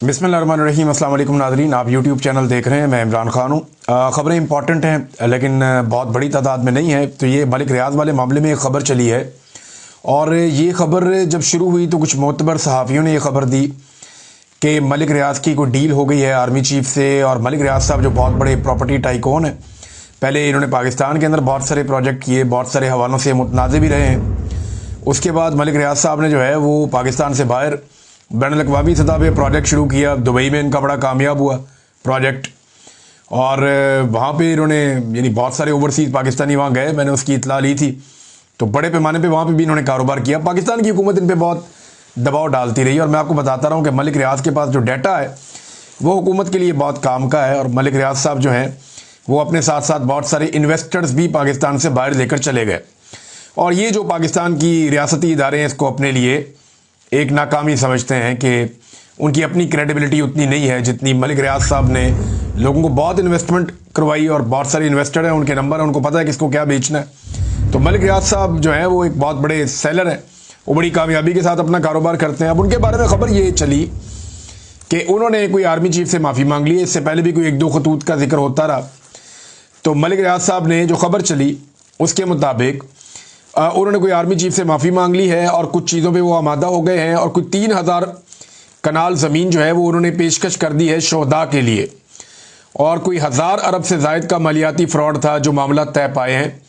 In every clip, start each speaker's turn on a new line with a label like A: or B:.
A: बिस्मिल्लाहिर्रहमानिर्रहीम। अस्सलाम वालेकुम नाज़रीन, आप यूट्यूब चैनल देख रहे हैं। मैं इमरान खान हूँ। ख़बरें इंपॉर्टेंट हैं लेकिन बहुत बड़ी तादाद में नहीं है। तो ये मलिक रियाज़ वाले मामले में एक ख़बर चली है और ये ख़बर जब शुरू हुई तो कुछ मोतबर सहाफ़ियों ने ये ख़बर दी कि मलिक रियाज़ की कोई डील हो गई है आर्मी चीफ़ से। और मलिक रियाज़ साहब जो बहुत बड़े प्रॉपर्टी टाइकून हैं, पहले इन्होंने पाकिस्तान के अंदर बहुत सारे प्रोजेक्ट किए, बहुत सारे हवालों से मुतनाज़े भी रहे हैं। उसके बाद मलिक रियाज़ साहब ने जो है वो पाकिस्तान से बाहर बैनुल-अक़वामी सतह पे प्रोजेक्ट शुरू किया। दुबई में इनका बड़ा कामयाब हुआ प्रोजेक्ट और वहाँ पे इन्होंने यानी बहुत सारे ओवरसीज़ पाकिस्तानी वहाँ गए, मैंने उसकी इत्तला ली थी। तो बड़े पैमाने पे वहाँ पे भी इन्होंने कारोबार किया। पाकिस्तान की हुकूमत इन पर बहुत दबाव डालती रही और मैं आपको बताता रहा हूँ कि मलिक रियाज़ के पास जो डाटा है वो हुकूमत के लिए बहुत काम का है। और मलिक रियाज़ साहब जो हैं वो अपने साथ साथ बहुत सारे इन्वेस्टर्स भी पाकिस्तान से बाहर लेकर चले गए। और ये जो पाकिस्तान की रियासती इदारे हैं इसको अपने लिए एक नाकामी समझते हैं कि उनकी अपनी क्रेडिबिलिटी उतनी नहीं है जितनी मलिक रियाज़ साहब ने लोगों को बहुत इन्वेस्टमेंट करवाई और बहुत सारे इन्वेस्टर हैं, उनके नंबर हैं, उनको पता है किसको क्या बेचना है। तो मलिक रियाज़ साहब जो है वो एक बहुत बड़े सेलर हैं, वो बड़ी कामयाबी के साथ अपना कारोबार करते हैं। अब उनके बारे में ख़बर ये चली कि उन्होंने कोई आर्मी चीफ से माफ़ी मांग ली है। इससे पहले भी कोई एक दो खतूत का जिक्र होता रहा। तो मलिक रियाज़ साहब ने जो ख़बर चली उसके मुताबिक उन्होंने कोई आर्मी चीफ से माफ़ी मांग ली है और कुछ चीज़ों पे वो आमादा हो गए हैं और कुछ 3000 कनाल ज़मीन जो है वो उन्होंने पेशकश कर दी है शोहदा के लिए। और कोई 1000 अरब से ज़ायद का मालियाती फ्रॉड था जो मामला तय पाए हैं।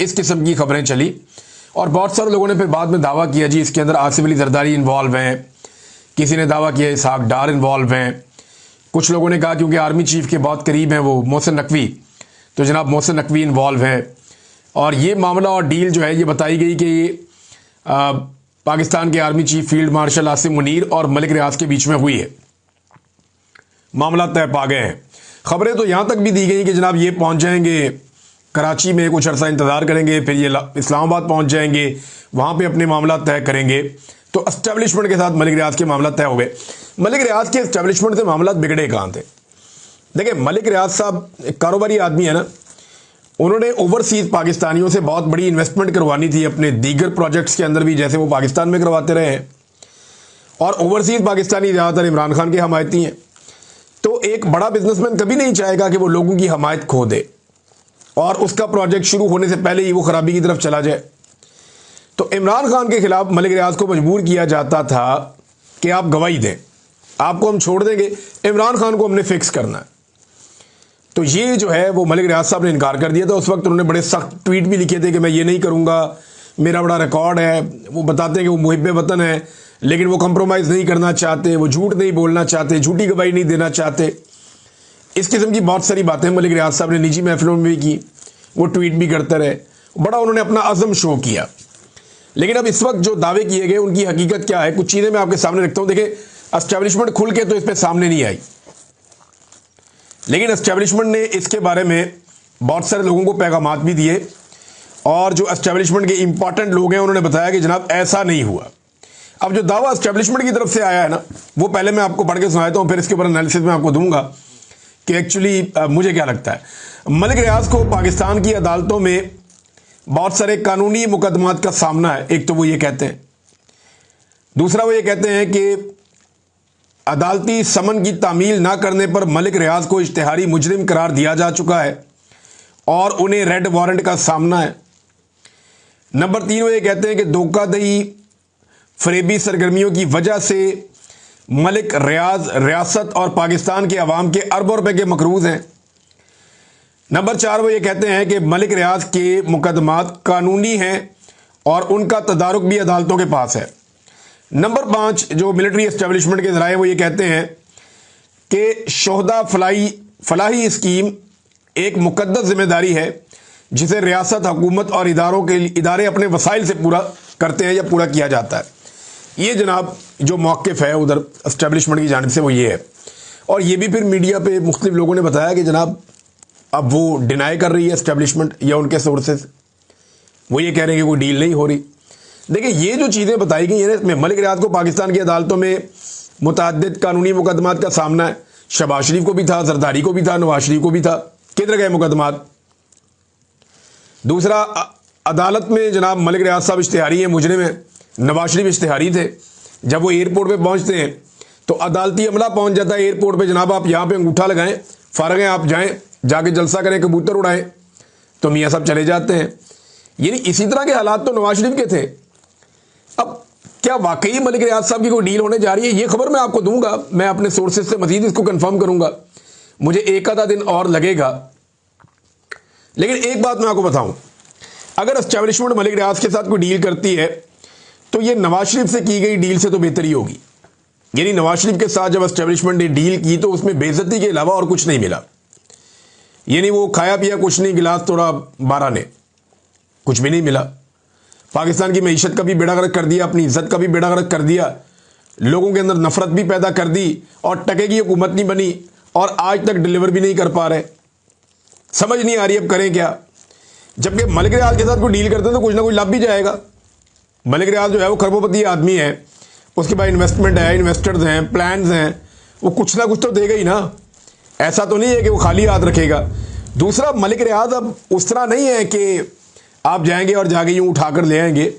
A: इस किस्म की खबरें चली और बहुत सारे लोगों ने फिर बाद में दावा किया जी इसके अंदर आसिफ अली जरदारी इन्वॉल्व हैं, किसी ने दावा किया इसहाक डार इन्वॉल्व हैं, कुछ लोगों ने कहा क्योंकि आर्मी चीफ के बहुत करीब हैं वो मोहसिन नकवी, तो जनाब मोहसिन नकवी इन्वॉल्व हैं। और ये मामला और डील जो है ये बताई गई कि ये पाकिस्तान के army chief field marshal Asim Munir और मलिक रियाज़ के बीच में हुई है। मामला तय पा गए हैं। खबरें तो यहाँ तक भी दी गई कि जनाब ये पहुँच जाएंगे कराची में, कुछ अर्सा इंतज़ार करेंगे, फिर ये इस्लामाबाद पहुँच जाएंगे, वहाँ पे अपने मामला तय करेंगे। तो एस्टेब्लिशमेंट के साथ मलिक रियाज़ के मामला तय हो गए। मलिक रियाज़ के एस्टेब्लिशमेंट से मामला बिगड़े कहाँ थे? देखिए मलिक रियाज़ साहब एक कारोबारी आदमी है ना, उन्होंने ओवरसीज़ पाकिस्तानियों से बहुत बड़ी इन्वेस्टमेंट करवानी थी अपने दीगर प्रोजेक्ट्स के अंदर भी, जैसे वो पाकिस्तान में करवाते रहे हैं। और ओवरसीज़ पाकिस्तानी ज़्यादातर इमरान खान के हमायती हैं। तो एक बड़ा बिजनेसमैन कभी नहीं चाहेगा कि वो लोगों की हमायत खो दे और उसका प्रोजेक्ट शुरू होने से पहले ही वो खराबी की तरफ चला जाए। तो इमरान खान के खिलाफ मलिक रियाज़ को मजबूर किया जाता था कि आप गवाही दें, आपको हम छोड़ देंगे, इमरान खान को हमने फिक्स करना है। तो ये जो है वो मलिक रियाज़ साहब ने इनकार कर दिया था। उस वक्त उन्होंने बड़े सख्त ट्वीट भी लिखे थे कि मैं ये नहीं करूँगा, मेरा बड़ा रिकॉर्ड है। वो बताते हैं कि वो मुहिब्बे वतन है लेकिन वो कंप्रोमाइज़ नहीं करना चाहते, वो झूठ नहीं बोलना चाहते, झूठी गवाही नहीं देना चाहते। इस किस्म की बहुत सारी बातें मलिक रियाज़ साहब ने निजी महफिलों में भी की, वो ट्वीट भी करते रहे, बड़ा उन्होंने अपना अज़म शो किया। लेकिन अब इस वक्त जो दावे किए गए उनकी हकीकत क्या है, कुछ चीज़ें मैं आपके सामने रखता हूँ। देखिए एस्टेब्लिशमेंट खुल के तो इस पर सामने नहीं आई, लेकिन एस्टेब्लिशमेंट ने इसके बारे में बहुत सारे लोगों को पैगामात भी दिए और जो एस्टेब्लिशमेंट के इंपॉर्टेंट लोग हैं उन्होंने बताया कि जनाब ऐसा नहीं हुआ। अब जो दावा एस्टेब्लिशमेंट की तरफ से आया है ना, वो पहले मैं आपको पढ़ के सुनाता हूँ, फिर इसके ऊपर एनालिसिस में आपको दूंगा कि एक्चुअली मुझे क्या लगता है। मलिक रियाज़ को पाकिस्तान की अदालतों में बहुत सारे कानूनी मुकदमात का सामना है। एक तो वो ये कहते हैं, दूसरा वो ये कहते हैं कि अदालती समन की तामील ना करने पर मलिक रियाज़ को इश्तिहारी मुजरिम करार दिया जा चुका है और उन्हें रेड वारंट का सामना है। नंबर 3 वो ये कहते हैं कि धोखाधड़ी फरेबी सरगर्मियों की वजह से मलिक रियाज़ रियासत और पाकिस्तान के अवाम के अरबों रुपए के मकरूज़ हैं। नंबर 4 वो ये कहते हैं कि मलिक रियाज़ के मुकदमात कानूनी हैं और उनका तदारुक भी अदालतों के पास है। नंबर 5 जो मिलिट्री एस्टेब्लिशमेंट के ज़राए वो ये कहते हैं कि शोहदा फलाही स्कीम एक मुकद्दस जिम्मेदारी है जिसे रियासत, हुकूमत और इदारे अपने वसाइल से पूरा करते हैं या पूरा किया जाता है। ये जनाब जो मौक़िफ़ है उधर एस्टेब्लिशमेंट की जानिब से वो ये है। और ये भी फिर मीडिया पे मुख्तलिफ लोगों ने बताया कि जनाब अब वो डिनाई कर रही है एस्टेब्लिशमेंट या उनके सोर्सेज, वो ये कह रहे हैं कि कोई डील नहीं हो रही। देखिए ये जो चीज़ें बताई गई हैं इसमें मलिक रियाज़ को पाकिस्तान की अदालतों में मुतअद्दिद कानूनी मुकदमात का सामना है। शहबाज शरीफ को भी था, जरदारी को भी था, नवाज शरीफ को भी था। किधर गए मुकदमात? दूसरा, अदालत में जनाब मलिक रियाज़ साहब इश्तिहारी हैं, मुजरिम हैं, नवाज शरीफ इश्तिहारी थे। जब वो एयरपोर्ट पे पहुंचते हैं तो अदालती अमला पहुंच जाता है एयरपोर्ट पे, जनाब आप यहाँ पे अंगूठा लगाएं, फारग हैं, आप जाएं, जाके जलसा करें, कबूतर उड़ाएं, तो मियाँ साहब चले जाते हैं। यानी इसी तरह के हालात तो नवाज शरीफ के थे। अब क्या वाकई मलिक रियाज साहब की कोई डील होने जा रही है? ये खबर मैं आपको दूंगा, मैं अपने सोर्सेज से मजीद इसको कंफर्म करूंगा, मुझे एक आधा दिन और लगेगा। लेकिन एक बात मैं आपको बताऊं, अगर एस्टैब्लिशमेंट मलिक रियाज के साथ कोई डील करती है तो ये नवाज शरीफ से की गई डील से तो बेहतर ही होगी। यानी नवाज शरीफ के साथ जब एस्टैब्लिशमेंट ने डील की तो उसमें बेइज्जती के अलावा और कुछ नहीं मिला। यानी वो खाया पिया कुछ नहीं, गिलास तोड़ा 12 ने, कुछ भी नहीं मिला। पाकिस्तान की मईशत का भी बेड़ा गर्क कर दिया, अपनी इज्जत का भी बेड़ा गर्क कर दिया, लोगों के अंदर नफरत भी पैदा कर दी, और टके की हुकूमत नहीं बनी, और आज तक डिलीवर भी नहीं कर पा रहे। समझ नहीं आ रही अब करें क्या। जबकि मलिक रियाज के साथ कोई डील करते हैं तो कुछ ना कुछ लाभ भी जाएगा। मलिक रियाज जो है वो खरबोपति आदमी है, उसके पास इन्वेस्टमेंट है, इन्वेस्टर्स हैं, प्लान्स हैं, वो कुछ ना कुछ तो देगा ही ना। ऐसा तो नहीं है कि वो खाली हाथ रखेगा। दूसरा, मलिक रियाज अब उस तरह नहीं है कि आप जाएंगे और जाके यूं उठाकर ले आएंगे।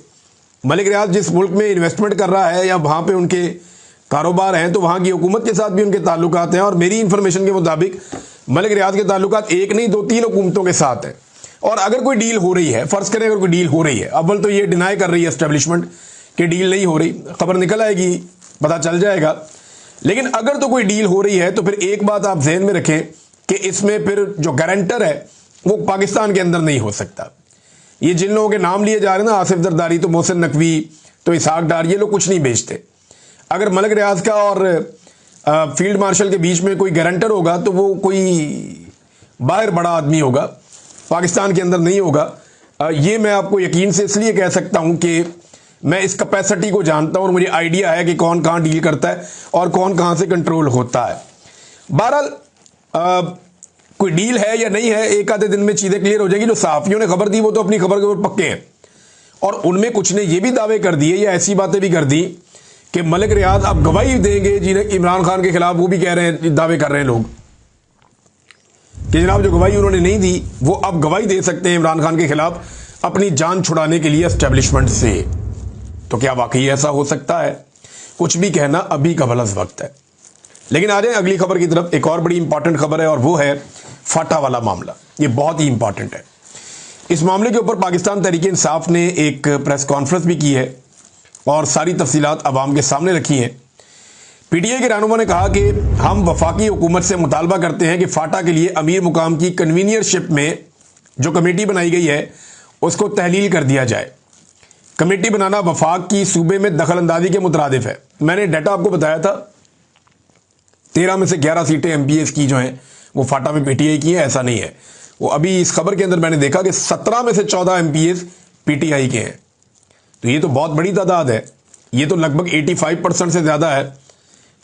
A: मलिक रियाज जिस मुल्क में इन्वेस्टमेंट कर रहा है या वहाँ पे उनके कारोबार हैं तो वहाँ की हुकूमत के साथ भी उनके ताल्लुकात हैं, और मेरी इंफॉर्मेशन के मुताबिक मलिक रियाज के ताल्लुकात एक नहीं 2-3 हुकूमतों के साथ हैं। और अगर कोई डील हो रही है, फर्ज करें अगर कोई डील हो रही है, अव्वल तो ये डिनाई कर रही है एस्टेब्लिशमेंट कि डील नहीं हो रही, खबर निकल आएगी, पता चल जाएगा। लेकिन अगर तो कोई डील हो रही है तो फिर एक बात आप ज़हन में रखें कि इसमें फिर जो गारंटर है वो पाकिस्तान के अंदर नहीं हो सकता। ये जिन लोगों के नाम लिए जा रहे हैं ना, आसिफ जरदारी, तो मोहसिन नकवी, तो इसहाक डार, ये लोग कुछ नहीं बेचते। अगर मलिक रियाज का और फील्ड मार्शल के बीच में कोई गारंटर होगा तो वो कोई बाहर बड़ा आदमी होगा, पाकिस्तान के अंदर नहीं होगा। ये मैं आपको यकीन से इसलिए कह सकता हूं कि मैं इस कैपेसिटी को जानता हूं और मुझे आइडिया है कि कौन कहां डील करता है और कौन कहां से कंट्रोल होता है। बहरहाल कोई डील है या नहीं है, एक आधे दिन में चीजें क्लियर हो जाएगी। जो सहाफियों ने खबर दी वो तो अपनी खबर के ऊपर पक्के हैं, और उनमें कुछ ने ये भी दावे कर दिए या ऐसी बातें भी कर दी कि मलिक रियाज अब गवाही देंगे जिन्हें इमरान खान के खिलाफ। वो भी कह रहे हैं, दावे कर रहे हैं लोग कि जनाब जो गवाही उन्होंने नहीं दी वो अब गवाही दे सकते हैं इमरान खान के खिलाफ अपनी जान छुड़ाने के लिए एस्टेब्लिशमेंट से। तो क्या वाकई ऐसा हो सकता है? कुछ भी कहना अभी का भलस वक्त है। लेकिन आ जाए अगली खबर की तरफ। एक और बड़ी इंपॉर्टेंट खबर है और वो है फाटा वाला मामला। ये बहुत ही इंपॉर्टेंट है। इस मामले के ऊपर पाकिस्तान तहरीक इंसाफ ने एक प्रेस कॉन्फ्रेंस भी की है और सारी तफसीलात अवाम के सामने रखी हैं। पीटीआई के रहनुमा ने कहा कि हम वफाकी हुकूमत से मुतालबा करते हैं कि फाटा के लिए अमीर मुकाम की कन्वीनियरशिप में जो कमेटी बनाई गई है उसको तहलील कर दिया जाए। कमेटी बनाना वफाक की सूबे में दखल अंदाजी के मुतरादिफ है। मैंने डाटा आपको बताया था, 13 में से 11 सीटें एमपीएस की जो हैं वो फाटा में पीटीआई की हैं। ऐसा नहीं है, वो अभी इस खबर के अंदर मैंने देखा कि 17 में से 14 एमपीएस पीटीआई के हैं। तो ये तो बहुत बड़ी तादाद है, ये तो लगभग 85% से ज़्यादा है।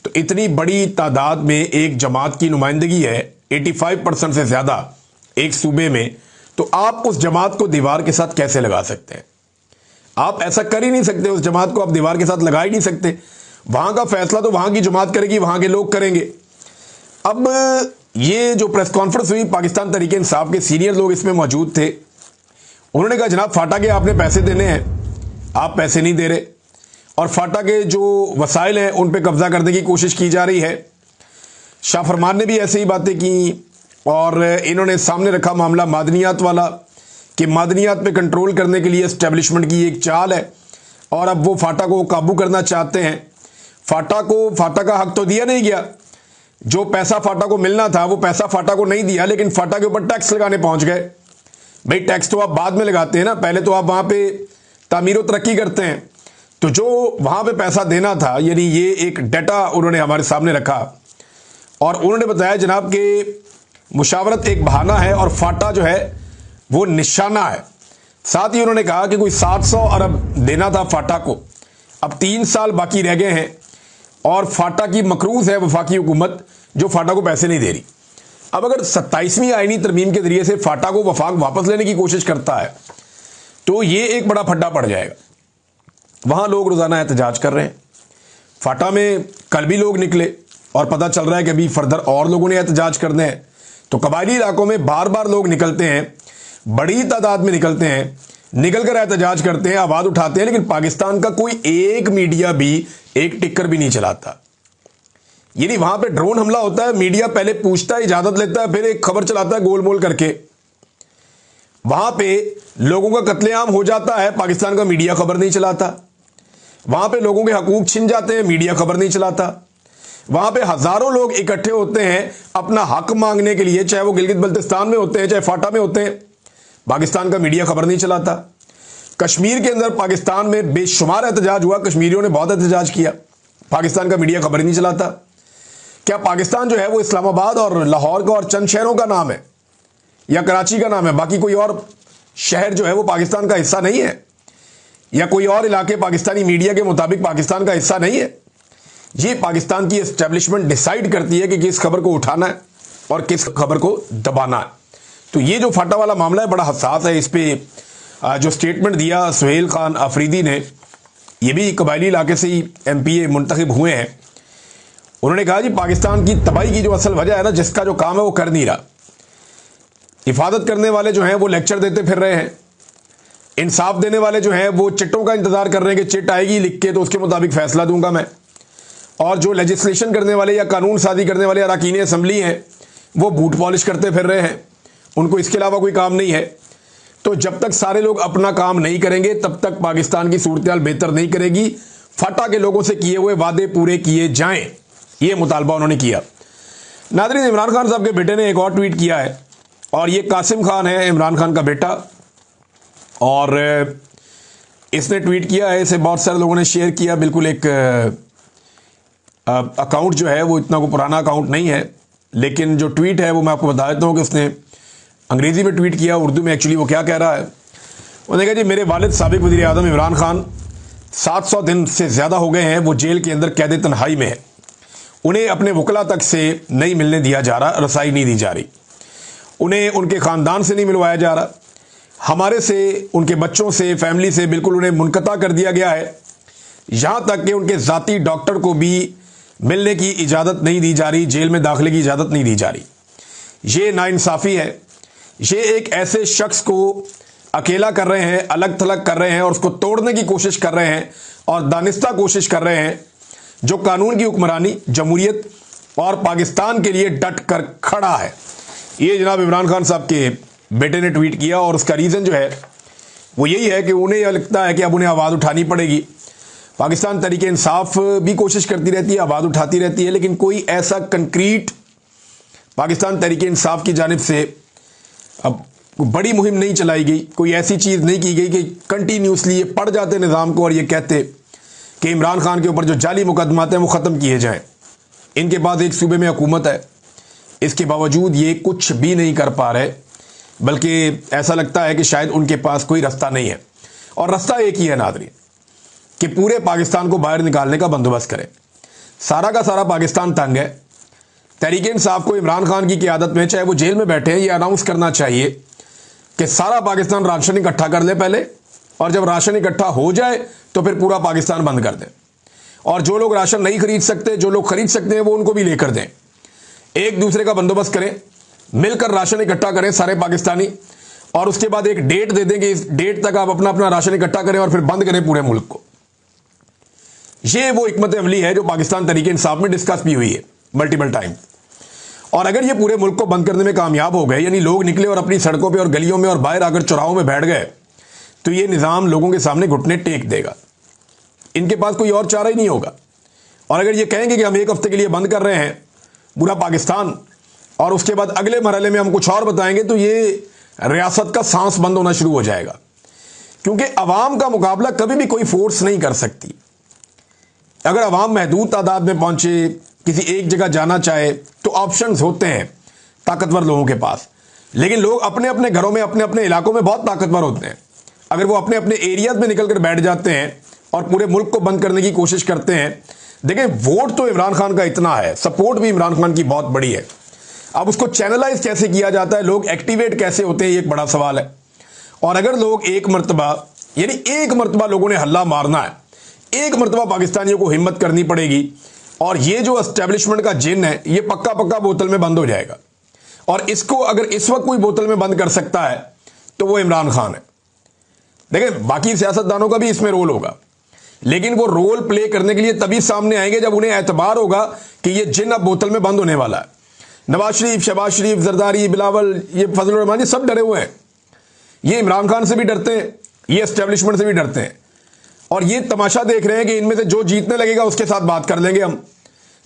A: तो इतनी बड़ी तादाद में एक जमात की नुमाइंदगी है, 85% से ज़्यादा एक सूबे में, तो आप उस जमात को दीवार के साथ कैसे लगा सकते हैं? आप ऐसा कर ही नहीं सकते, उस जमात को आप दीवार के साथ लगा ही नहीं सकते। वहां का फैसला तो वहां की जमात करेगी, वहां के लोग करेंगे। अब ये जो प्रेस कॉन्फ्रेंस हुई, पाकिस्तान तहरीक इंसाफ के सीनियर लोग इसमें मौजूद थे। उन्होंने कहा जनाब फाटा के आपने पैसे देने हैं, आप पैसे नहीं दे रहे, और फाटा के जो वसाइल हैं उन पर कब्जा करने की कोशिश की जा रही है। शाह फरमान ने भी ऐसे ही बातें की और इन्होंने सामने रखा मामला मादनियात वाला कि मादनियात पे कंट्रोल करने के लिए एस्टेब्लिशमेंट की एक चाल है और अब वो फाटा को काबू करना चाहते हैं। फाटा का हक तो दिया नहीं गया, जो पैसा फाटा को मिलना था वो पैसा फाटा को नहीं दिया, लेकिन फाटा के ऊपर टैक्स लगाने पहुंच गए। भाई टैक्स तो आप बाद में लगाते हैं ना, पहले तो आप वहां पे तामीर व तरक्की करते हैं। तो जो वहां पे पैसा देना था, यानी ये एक डाटा उन्होंने हमारे सामने रखा और उन्होंने बताया जनाब कि मुशावरत एक बहाना है और फाटा जो है वो निशाना है। साथ ही उन्होंने कहा कि कोई 700 अरब देना था फाटा को, अब 3 साल बाकी रह गए हैं और फाटा की मकरूज है वफाकी हुकूमत जो फाटा को पैसे नहीं दे रही। अब अगर 27वीं आईनी तरमीम के जरिए से फाटा को वफाक वापस लेने की कोशिश करता है तो ये एक बड़ा फड्डा पड़ जाएगा। वहां लोग रोजाना एहतजाज कर रहे हैं। फाटा में कल भी लोग निकले और पता चल रहा है कि अभी फर्दर और लोगों ने एहतजाज करने हैं। तो कबायली इलाकों में बार बार लोग निकलते हैं, बड़ी तादाद में निकलते हैं, निकल कर एहतजाज करते हैं, आवाज उठाते हैं, लेकिन पाकिस्तान का कोई एक मीडिया भी एक टिक्कर भी नहीं चलाता। यानी वहां पे ड्रोन हमला होता है, मीडिया पहले पूछता है, इजाजत लेता है, फिर एक खबर चलाता है गोलमोल करके। वहां पे लोगों का कत्लेआम हो जाता है, पाकिस्तान का मीडिया खबर नहीं चलाता। वहां पे लोगों के हकूक छिन जाते हैं, मीडिया खबर नहीं चलाता। वहां पे हजारों लोग इकट्ठे होते हैं अपना हक मांगने के लिए, चाहे वो गिलगित बल्तिस्तान में होते हैं, चाहे फाटा में होते हैं, पाकिस्तान का मीडिया खबर नहीं चलाता। कश्मीर के अंदर पाकिस्तान में बेशुमार एहतजाज हुआ, कश्मीरियों ने बहुत एहतजाज किया, पाकिस्तान का मीडिया खबर नहीं चलाता। क्या पाकिस्तान जो है वो इस्लामाबाद और लाहौर का और चंद शहरों का नाम है या कराची का नाम है? बाकी कोई और शहर जो है वो पाकिस्तान का हिस्सा नहीं है, या कोई और इलाके पाकिस्तानी मीडिया के मुताबिक पाकिस्तान का हिस्सा नहीं है? ये पाकिस्तान की एस्टेब्लिशमेंट डिसाइड करती है कि किस खबर को उठाना है और किस खबर को दबाना है। तो ये जो फाटा वाला मामला है बड़ा हसास है। इस पे जो स्टेटमेंट दिया सुहेल खान अफरीदी ने, ये भी कबायली इलाके से ही MPA मुंतखब हुए हैं, उन्होंने कहा जी पाकिस्तान की तबाही की जो असल वजह है ना, जिसका जो काम है वो कर नहीं रहा। हिफाजत करने वाले जो हैं वो लेक्चर देते फिर रहे हैं, इंसाफ देने वाले जो हैं वो चिट्टों का इंतजार कर रहे हैं कि चिट आएगी लिख के तो उसके मुताबिक फैसला दूंगा मैं, और जो लेजिस्लेशन करने वाले या कानून साजी करने वाले अरकान असम्बली हैं वो बूट पॉलिश करते फिर रहे हैं, उनको इसके अलावा कोई काम नहीं है। तो जब तक सारे लोग अपना काम नहीं करेंगे तब तक पाकिस्तान की सूरत बेहतर नहीं करेगी। फटा के लोगों से किए हुए वादे पूरे किए जाएं, ये मुतालबा उन्होंने किया। नाज़रीन, इमरान खान साहब के बेटे ने एक और ट्वीट किया है, और ये कासिम खान है, इमरान खान का बेटा, और इसने ट्वीट किया है, इसे बहुत सारे लोगों ने शेयर किया। बिल्कुल एक अकाउंट जो है वो इतना को पुराना अकाउंट नहीं है, लेकिन जो ट्वीट है वो मैं आपको बता देता हूँ कि उसने अंग्रेजी में ट्वीट किया, उर्दू में एक्चुअली वो क्या कह रहा है। उन्होंने कहा जी मेरे वालिद साबिक वज़ीर आज़म इमरान खान 700 दिन से ज़्यादा हो गए हैं वो जेल के अंदर कैद तन्हाई में है। उन्हें अपने वकला तक से नहीं मिलने दिया जा रहा, रसाई नहीं दी जा रही, उन्हें उनके ख़ानदान से नहीं मिलवाया जा रहा, हमारे से, उनके बच्चों से, फैमिली से बिल्कुल उन्हें मुनक़ता कर दिया गया है। यहाँ तक कि उनके ज़ाती डॉक्टर को भी मिलने की इजाज़त नहीं दी जा रही, जेल में दाखिले की इजाज़त नहीं दी जा रही। ये नाइंसाफ़ी है। ये एक ऐसे शख्स को अकेला कर रहे हैं, अलग थलग कर रहे हैं और उसको तोड़ने की कोशिश कर रहे हैं और दानिस्ता कोशिश कर रहे हैं, जो कानून की हुक्मरानी, जमहूरियत और पाकिस्तान के लिए डट कर खड़ा है। ये जनाब इमरान खान साहब के बेटे ने ट्वीट किया, और उसका रीज़न जो है वो यही है कि उन्हें यह लगता है कि अब उन्हें आवाज़ उठानी पड़ेगी। पाकिस्तान तहरीक इंसाफ भी कोशिश करती रहती है, आवाज़ उठाती रहती है, लेकिन कोई ऐसा कंक्रीट पाकिस्तान तहरीक इंसाफ की जानिब से अब बड़ी मुहिम नहीं चलाई गई, कोई ऐसी चीज़ नहीं की गई कि कंटिन्यूसली ये पढ़ जाते निज़ाम को और ये कहते कि इमरान खान के ऊपर जो जाली मुकदमात हैं वो ख़त्म किए जाएं। इनके पास एक सूबे में हुकूमत है, इसके बावजूद ये कुछ भी नहीं कर पा रहे, बल्कि ऐसा लगता है कि शायद उनके पास कोई रास्ता नहीं है। और रास्ता एक ही है नाज़रीन, कि पूरे पाकिस्तान को बाहर निकालने का बंदोबस्त करें। सारा का सारा पाकिस्तान तंग है। तहरीक इंसाफ को इमरान खान की क़यादत में, चाहे वो जेल में बैठे हैं, ये अनाउंस करना चाहिए कि सारा पाकिस्तान राशन इकट्ठा कर ले पहले, और जब राशन इकट्ठा हो जाए तो फिर पूरा पाकिस्तान बंद कर दें। और जो लोग राशन नहीं खरीद सकते, जो लोग खरीद सकते हैं, वो उनको भी लेकर दें। एक दूसरे का बंदोबस्त करें, मिलकर राशन इकट्ठा करें सारे पाकिस्तानी, और उसके बाद एक डेट दे दें कि इस डेट तक आप अपना अपना राशन इकट्ठा करें और फिर बंद करें पूरे मुल्क को। ये वो हिकमत अमली है जो पाकिस्तान तहरीक इंसाफ में डिस्कस भी हुई है मल्टीपल टाइम। और अगर ये पूरे मुल्क को बंद करने में कामयाब हो गए, यानी लोग निकले और अपनी सड़कों पे और गलियों में और बाहर आकर चौराहों में बैठ गए, तो ये निज़ाम लोगों के सामने घुटने टेक देगा। इनके पास कोई और चारा ही नहीं होगा। और अगर ये कहेंगे कि हम एक हफ्ते के लिए बंद कर रहे हैं पूरा पाकिस्तान, और उसके बाद अगले मरहले में हम कुछ और बताएंगे, तो ये रियासत का सांस बंद होना शुरू हो जाएगा। क्योंकि अवाम का मुकाबला कभी भी कोई फोर्स नहीं कर सकती। अगर अवाम महदूद तादाद में पहुंचे, किसी एक जगह जाना चाहे, तो ऑप्शंस होते हैं ताकतवर लोगों के पास। लेकिन लोग अपने अपने घरों में, अपने अपने इलाकों में बहुत ताकतवर होते हैं। अगर वो अपने अपने एरियाज में निकल कर बैठ जाते हैं और पूरे मुल्क को बंद करने की कोशिश करते हैं, देखें वोट तो इमरान खान का इतना है, सपोर्ट भी इमरान खान की बहुत बड़ी है। अब उसको चैनलाइज कैसे किया जाता है, लोग एक्टिवेट कैसे होते हैं, ये एक बड़ा सवाल है। और अगर लोग एक मरतबा, यानी एक मरतबा लोगों ने हल्ला मारना है, एक मरतबा पाकिस्तानियों को हिम्मत करनी पड़ेगी, और ये जो एस्टेब्लिशमेंट का जिन है ये पक्का पक्का बोतल में बंद हो जाएगा। और इसको अगर इस वक्त कोई बोतल में बंद कर सकता है तो वो इमरान खान है। देखें बाकी सियासतदानों का भी इसमें रोल होगा, लेकिन वो रोल प्ले करने के लिए तभी सामने आएंगे जब उन्हें एतबार होगा कि ये जिन अब बोतल में बंद होने वाला है। नवाज शरीफ, शहबाज शरीफ, जरदारी, बिलावल, ये फजल रहमान, ये सब डरे हुए हैं। ये इमरान खान से भी डरते हैं, ये एस्टेब्लिशमेंट से भी डरते हैं, और ये तमाशा देख रहे हैं कि इनमें से जो जीतने लगेगा उसके साथ बात कर लेंगे हम।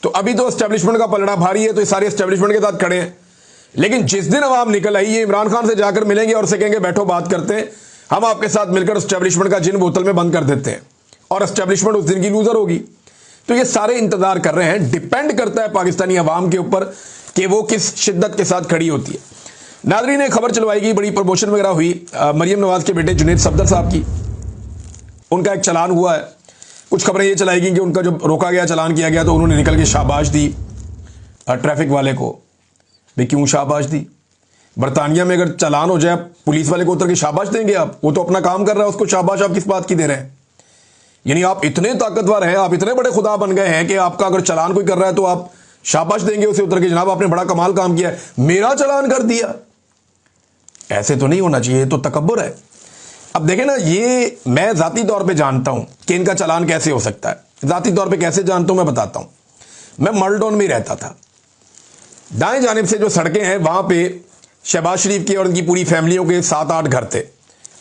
A: तो अभी तो एस्टेब्लिशमेंट का पलड़ा भारी है, तो ये सारे एस्टेब्लिशमेंट के साथ खड़े हैं। लेकिन जिस दिन अवाम निकल आई, ये इमरान खान से जाकर मिलेंगे और से कहेंगे बैठो बात करते हैं, हम आपके साथ मिलकर एस्टेब्लिशमेंट का जिन बोतल में बंद कर देते हैं, और एस्टेब्लिशमेंट उस दिन की लूजर होगी। तो ये सारे इंतजार कर रहे हैं। डिपेंड करता है पाकिस्तानी अवाम के ऊपर कि वो किस शिद्दत के साथ खड़ी होती है। नाज़रीन, ने खबर चलवाई गई, बड़ी प्रमोशन वगैरह हुई मरियम नवाज के बेटे जुनैद सफदर साहब की। उनका एक चलान हुआ है। कुछ खबरें ये चलाई गई कि उनका जो रोका गया, चलान किया गया, तो उन्होंने निकल के शाबाश दी ट्रैफिक वाले को। भाई क्यों शाबाश दी? बरतानिया में अगर चलान हो जाए, पुलिस वाले को उतर के शाबाश देंगे आप? वो तो अपना काम कर रहा है, उसको शाबाश आप किस बात की दे रहे हैं? यानी आप इतने ताकतवर हैं, आप इतने बड़े खुदा बन गए हैं कि आपका अगर चलान कोई कर रहा है तो आप शाबाश देंगे उसे उतर के, जनाब आपने बड़ा कमाल काम किया है, मेरा चलान कर दिया। ऐसे तो नहीं होना चाहिए, ये तो तकब्बुर है। अब देखें ना, ये मैं जाती तौर पे जानता हूं कि इनका चलान कैसे हो सकता है। जाती तौर पे कैसे जानता हूं मैं बताता हूं। मैं मॉडल में ही रहता था। दाएं जानिब से जो सड़कें हैं वहां पे शहबाज शरीफ के और उनकी पूरी फैमिलियों के 7-8 घर थे।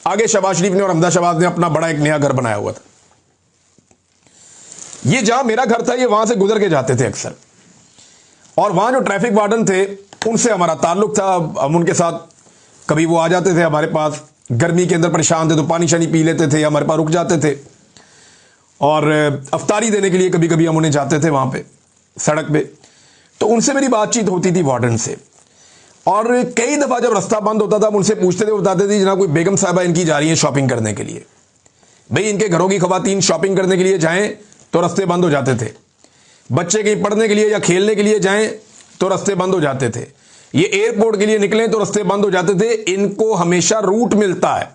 A: आगे शहबाज शरीफ ने और हमदा शहबाज ने अपना बड़ा एक नया घर बनाया हुआ था। ये जहां मेरा घर था, ये वहां से गुजर के जाते थे अक्सर, और वहां जो ट्रैफिक वार्डन थे उनसे हमारा ताल्लुक था। हम उनके साथ कभी वो आ जाते थे हमारे पास, गर्मी के अंदर परेशान थे तो पानी शानी पी लेते थे, हमारे पास रुक जाते थे, और अफ्तारी देने के लिए कभी कभी हम उन्हें जाते थे वहां पे सड़क पे। तो उनसे मेरी बातचीत होती थी वार्डन से, और कई दफ़ा जब रास्ता बंद होता था हम उनसे पूछते थे, वो बताते थे जनाब कोई बेगम साहिबा इनकी जा रही है शॉपिंग करने के लिए। भाई इनके घरों की खवातीन शॉपिंग करने के लिए जाएं तो रास्ते बंद हो जाते थे, बच्चे कहीं पढ़ने के लिए या खेलने के लिए जाएं तो रास्ते बंद हो जाते थे, ये एयरपोर्ट के लिए निकलें तो रास्ते बंद हो जाते थे। इनको हमेशा रूट मिलता है।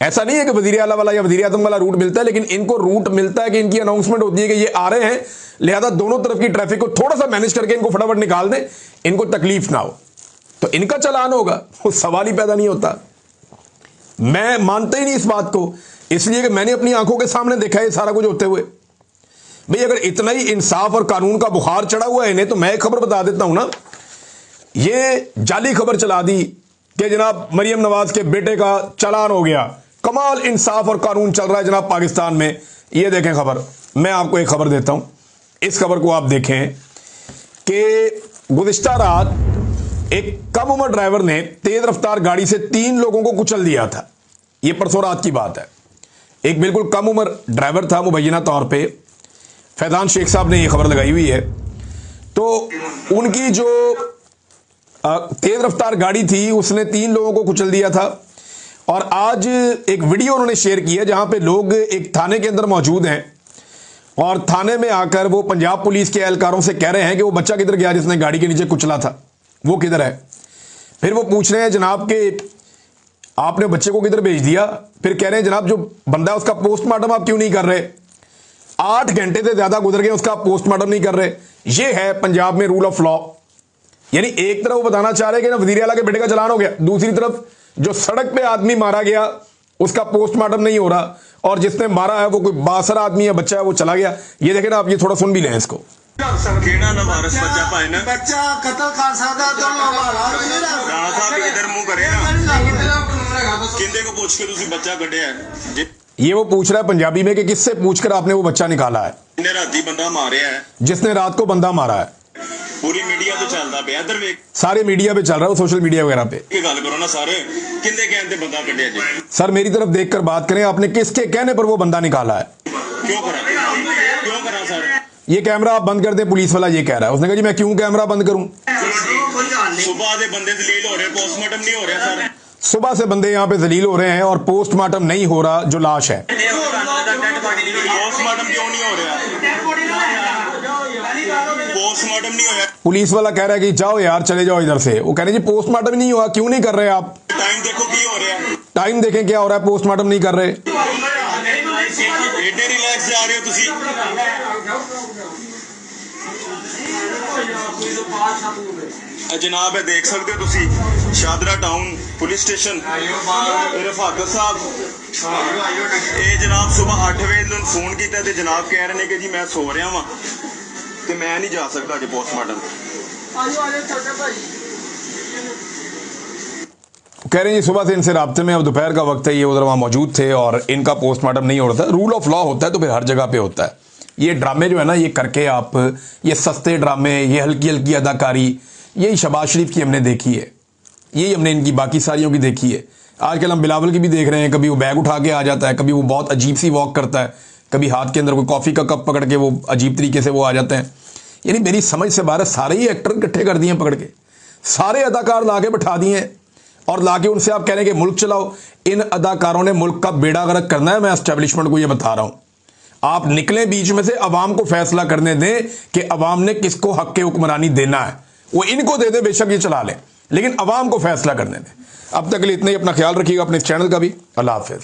A: ऐसा नहीं है कि वजीर आला वाला या वजीर आजम वाला रूट मिलता है, लेकिन इनको रूट मिलता है कि इनकी अनाउंसमेंट होती है कि ये आ रहे हैं, लिहाजा दोनों तरफ की ट्रैफिक को थोड़ा सा मैनेज करके इनको फटाफट निकाल दें, इनको तकलीफ ना हो, तो इनका चलान होगा। वो सवाल ही पैदा नहीं होता। मैं मानता ही नहीं इस बात को, इसलिए कि मैंने अपनी आंखों के सामने देखा है सारा कुछ होते हुए। भाई अगर इतना ही इंसाफ और कानून का बुखार चढ़ा हुआ है इन्हें, तो मैं एक खबर बता देता हूं ना। ये जाली खबर चला दी कि जनाब मरियम नवाज के बेटे का चालान हो गया। कमाल इंसाफ और कानून चल रहा है जनाब पाकिस्तान में। ये देखें खबर, मैं आपको एक खबर देता हूं, इस खबर को आप देखें कि गुज़िश्ता रात एक कम उम्र ड्राइवर ने तेज रफ्तार गाड़ी से 3 लोगों को कुचल दिया था। यह परसों रात की बात है। एक बिल्कुल कम उम्र ड्राइवर था, मुबैना तौर पे फैजान शेख साहब ने यह खबर लगाई हुई है। तो उनकी जो तेज रफ्तार गाड़ी थी उसने 3 लोगों को कुचल दिया था, और आज एक वीडियो उन्होंने शेयर की है जहां पे लोग एक थाने के अंदर मौजूद हैं, और थाने में आकर वो पंजाब पुलिस के एहलकारों से कह रहे हैं कि वो बच्चा किधर गया जिसने गाड़ी के नीचे कुचला था, वो किधर है। फिर वो पूछ रहे हैं जनाब के आपने बच्चे को किधर भेज दिया। फिर कह रहे हैं जनाब जो बंदा है उसका पोस्टमार्टम आप क्यों नहीं कर रहे, 8 घंटे से ज्यादा गुजर गए, उसका पोस्टमार्टम नहीं कर रहे। ये है पंजाब में रूल ऑफ लॉ। यानी एक तरफ वो बताना चाह रहे हैं कि ना वजीर आला के बेटे का चलान हो गया, दूसरी तरफ जो सड़क पे आदमी मारा गया उसका पोस्टमार्टम नहीं हो रहा, और जिसने मारा है वो कोई बासर आदमी है, बच्चा है, वो चला गया। ये देखें ना आप, ये थोड़ा सुन भी लें इसको। ये वो पूछ रहा है पंजाबी में कि किससे पूछकर आपने वो बच्चा निकाला है जिसने रात को बंदा मारा है।
B: पूरी मीडिया तो चलता पे इधर वे
A: सारे मीडिया पे चल रहा है, सोशल मीडिया वगैरह पे।
B: गल करो ना सारे किंदे कहते बंदा कटिया जी।
A: सर मेरी तरफ देखकर बात करें, आपने किसके कहने पर वो बंदा निकाला है?
B: क्यों करा सर?
A: ये कैमरा आप बंद कर दे, पुलिस वाला ये कह रहा है। उसने कहा जी मैं क्यों कैमरा बंद करूं?
B: सुबह दे बंदे दलील हो रहे, पोस्टमार्टम नहीं हो रहा सर।
A: सुबह से बंदे यहाँ पे दलील हो रहे हैं और पोस्टमार्टम नहीं हो रहा जो लाश है।
B: पोस्टमार्टम क्यों नहीं हो रहा? पोस्टमार्टम नहीं होया।
A: पुलिस वाला कह रहा है कि जाओ यार चले जाओ इधर से। वो कह रहे जी पोस्टमार्टम नहीं हुआ, क्यों नहीं कर रहे आप?
B: टाइम देखो की हो रहा है,
A: टाइम देखें क्या हो रहा है, पोस्टमार्टम नहीं कर रहे।
B: एडे रिलैक्स जा रहे हो तुसी। जनाब है देख सकते हो तुसी Shahdara town police station Rafaqat साहब ये जनाब सुबह 8 बजे फोन किया ते जनाब कह रहे हैं कि जी मैं सो रहा वा ते मैं नहीं जा सकता अजे पोस्टमार्टम।
A: कह रहे हैं जी सुबह से इनसे राब्ते में, अब दोपहर का वक्त है, ये उधर वहाँ मौजूद थे और इनका पोस्टमार्टम नहीं हो रहा था। रूल ऑफ लॉ होता है तो फिर हर जगह पे होता है। ये ड्रामे जो है ना, ये करके आप, ये सस्ते ड्रामे, ये हल्की हल्की अदाकारी, यही शहबाज शरीफ की हमने देखी है, यही हमने इनकी बाकी सारियों की देखी है। आजकल हम बिलावल की भी देख रहे हैं, कभी वो बैग उठा के आ जाता है, कभी वो बहुत अजीब सी वॉक करता है, कभी हाथ के अंदर कोई कॉफ़ी का कप पकड़ के वो अजीब तरीके से वो आ जाते हैं। यानी मेरी समझ से बाहर सारे ही एक्टर इकट्ठे कर दिए पकड़ के, सारे अदाकार ला के बैठा दिए और ला के उनसे आप कह रहे हैं कि मुल्क चलाओ। इन अदाकारों ने मुल्क का बेड़ा गर्क करना है, मैं एस्टेब्लिशमेंट को ये बता रहा हूँ। आप निकले बीच में से, अवाम को फैसला करने दें कि अवाम ने किसको हक के हुक्मरानी देना है। वो इनको दे दे, बेशक ये चला लें, लेकिन अवाम को फैसला करने दें। अब तक के लिए इतना ही। अपना ख्याल रखिएगा, अपने इस चैनल का भी। अल्लाह हाफिज़।